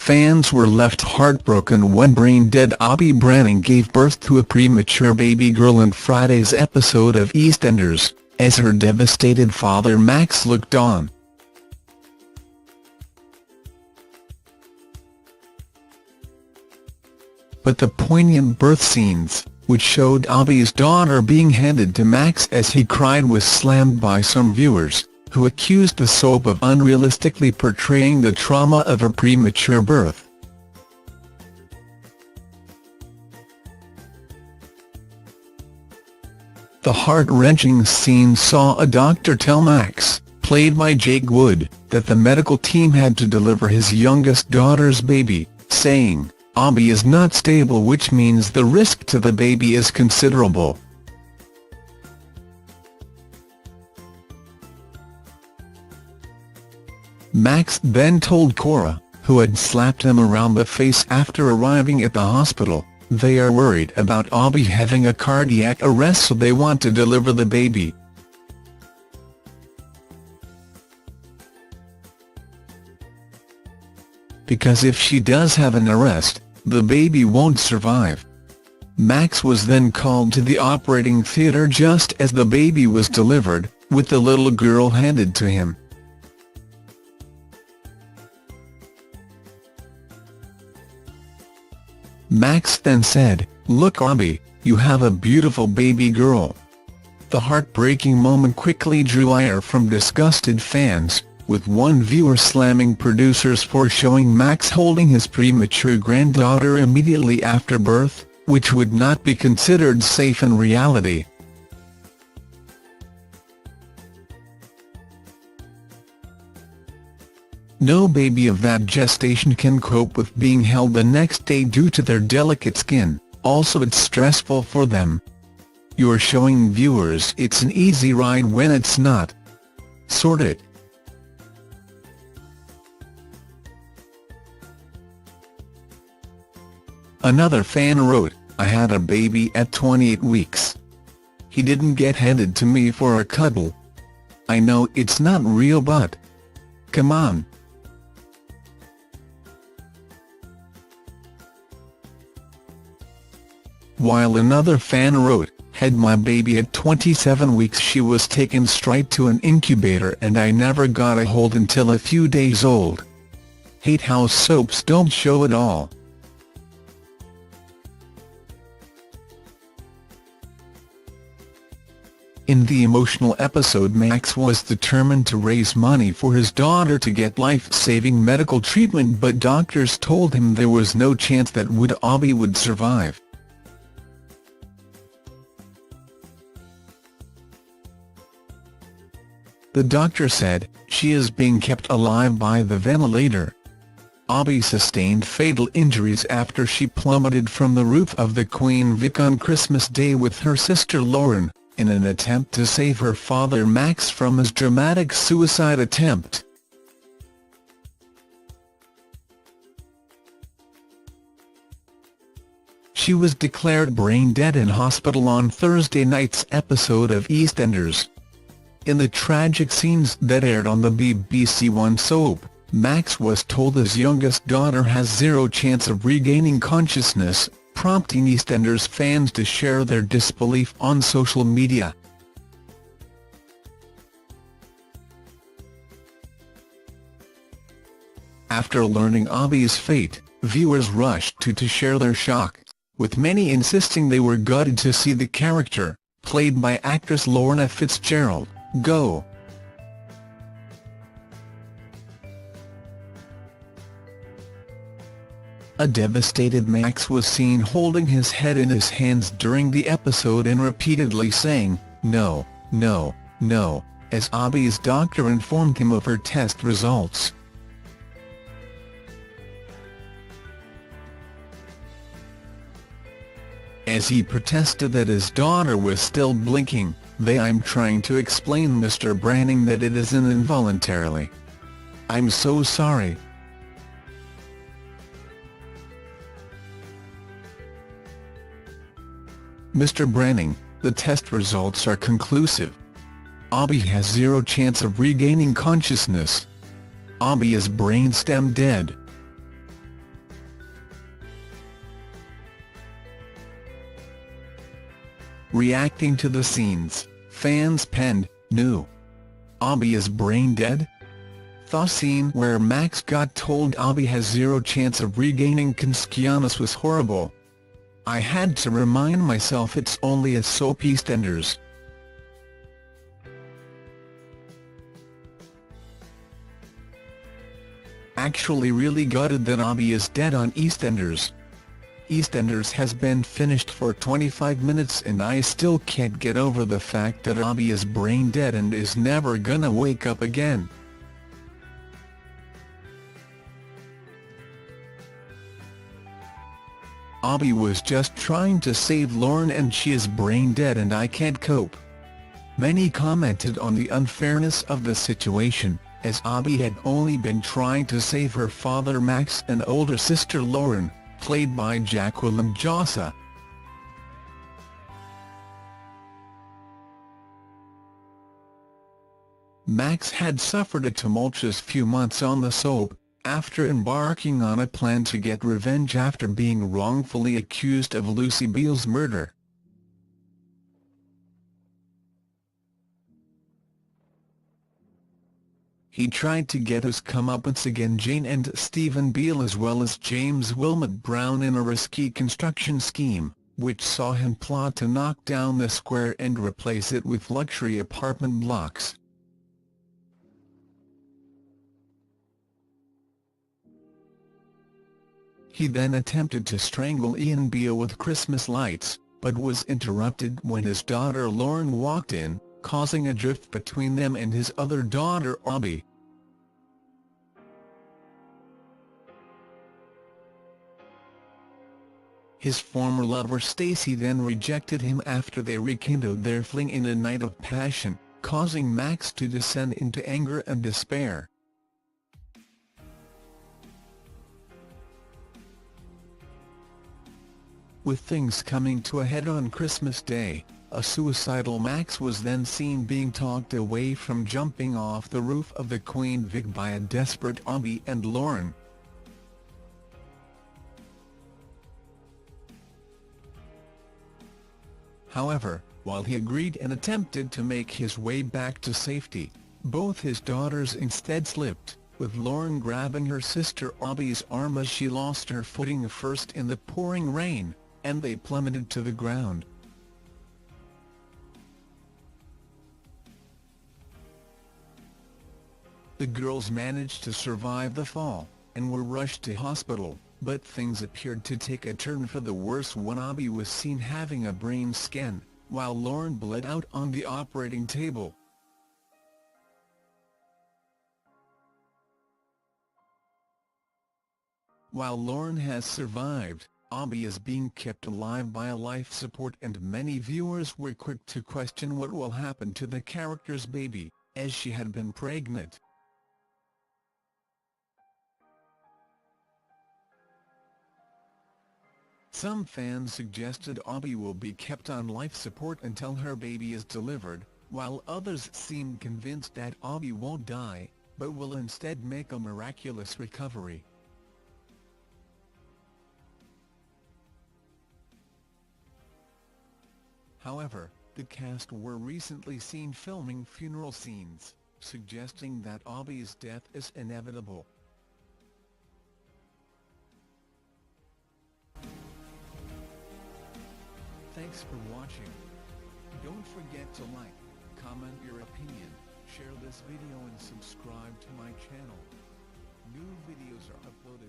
fans were left heartbroken when brain-dead Abi Branning gave birth to a premature baby girl in Friday's episode of EastEnders, as her devastated father Max looked on. But the poignant birth scenes, which showed Abi's daughter being handed to Max as he cried, was slammed by some viewers, who accused the soap of unrealistically portraying the trauma of a premature birth. The heart-wrenching scene saw a doctor tell Max, played by Jake Wood, that the medical team had to deliver his youngest daughter's baby, saying, "Abi is not stable, which means the risk to the baby is considerable." Max then told Cora, who had slapped him around the face after arriving at the hospital, they are worried about Abi having a cardiac arrest, so they want to deliver the baby. Because if she does have an arrest, the baby won't survive. Max was then called to the operating theatre just as the baby was delivered, with the little girl handed to him. Max then said, "Look Abi, you have a beautiful baby girl." The heartbreaking moment quickly drew ire from disgusted fans, with one viewer slamming producers for showing Max holding his premature granddaughter immediately after birth, which would not be considered safe in reality. No baby of that gestation can cope with being held the next day due to their delicate skin, also it's stressful for them. You're showing viewers it's an easy ride when it's not. Sort it. Another fan wrote, "I had a baby at 28 weeks. He didn't get handed to me for a cuddle. I know it's not real, but come on." While another fan wrote, "Had my baby at 27 weeks, she was taken straight to an incubator and I never got a hold until a few days old. Hate how soaps don't show it all." In the emotional episode, Max was determined to raise money for his daughter to get life-saving medical treatment, but doctors told him there was no chance that Abi would survive. The doctor said, "She is being kept alive by the ventilator." Abi sustained fatal injuries after she plummeted from the roof of the Queen Vic on Christmas Day with her sister Lauren, in an attempt to save her father Max from his dramatic suicide attempt. She was declared brain-dead in hospital on Thursday night's episode of EastEnders. In the tragic scenes that aired on the BBC One soap, Max was told his youngest daughter has zero chance of regaining consciousness, prompting EastEnders fans to share their disbelief on social media. After learning Abi's fate, viewers rushed to share their shock, with many insisting they were gutted to see the character, played by actress Lorna Fitzgerald, go. A devastated Max was seen holding his head in his hands during the episode and repeatedly saying, "No, no, no," as Abi's doctor informed him of her test results. As he protested that his daughter was still blinking, "I'm trying to explain, Mr. Branning, that it isn't involuntarily. I'm so sorry." Mr. Branning, the test results are conclusive. Abi has zero chance of regaining consciousness. Abi is brainstem dead. Reacting to the scenes, fans penned, "New Abi is brain dead?" The scene where Max got told Abi has zero chance of regaining consciousness was horrible. "I had to remind myself it's only a soap, EastEnders. Actually really gutted that Abi is dead on EastEnders. EastEnders has been finished for 25 minutes and I still can't get over the fact that Abi is brain dead and is never gonna wake up again. Abi was just trying to save Lauren and she is brain dead and I can't cope." Many commented on the unfairness of the situation, as Abi had only been trying to save her father Max and older sister Lauren, played by Jacqueline Jossa. Max had suffered a tumultuous few months on the soap, after embarking on a plan to get revenge after being wrongfully accused of Lucy Beale's murder. He tried to get his comeuppance against Jane and Stephen Beale as well as James Wilmot Brown in a risky construction scheme, which saw him plot to knock down the square and replace it with luxury apartment blocks. He then attempted to strangle Ian Beale with Christmas lights, but was interrupted when his daughter Lauren walked in, causing a rift between them and his other daughter Abi. His former lover Stacey then rejected him after they rekindled their fling in a night of passion, causing Max to descend into anger and despair. With things coming to a head on Christmas Day, a suicidal Max was then seen being talked away from jumping off the roof of the Queen Vic by a desperate Abi and Lauren. However, while he agreed and attempted to make his way back to safety, both his daughters instead slipped, with Lauren grabbing her sister Abi's arm as she lost her footing first in the pouring rain, and they plummeted to the ground. The girls managed to survive the fall, and were rushed to hospital, but things appeared to take a turn for the worse when Abi was seen having a brain scan, while Lauren bled out on the operating table. While Lauren has survived, Abi is being kept alive by a life support and many viewers were quick to question what will happen to the character's baby, as she had been pregnant. Some fans suggested Abi will be kept on life support until her baby is delivered, while others seemed convinced that Abi won't die, but will instead make a miraculous recovery. However, the cast were recently seen filming funeral scenes, suggesting that Abi's death is inevitable. Thanks for watching. Don't forget to like, comment your opinion, share this video and subscribe to my channel. New videos are uploaded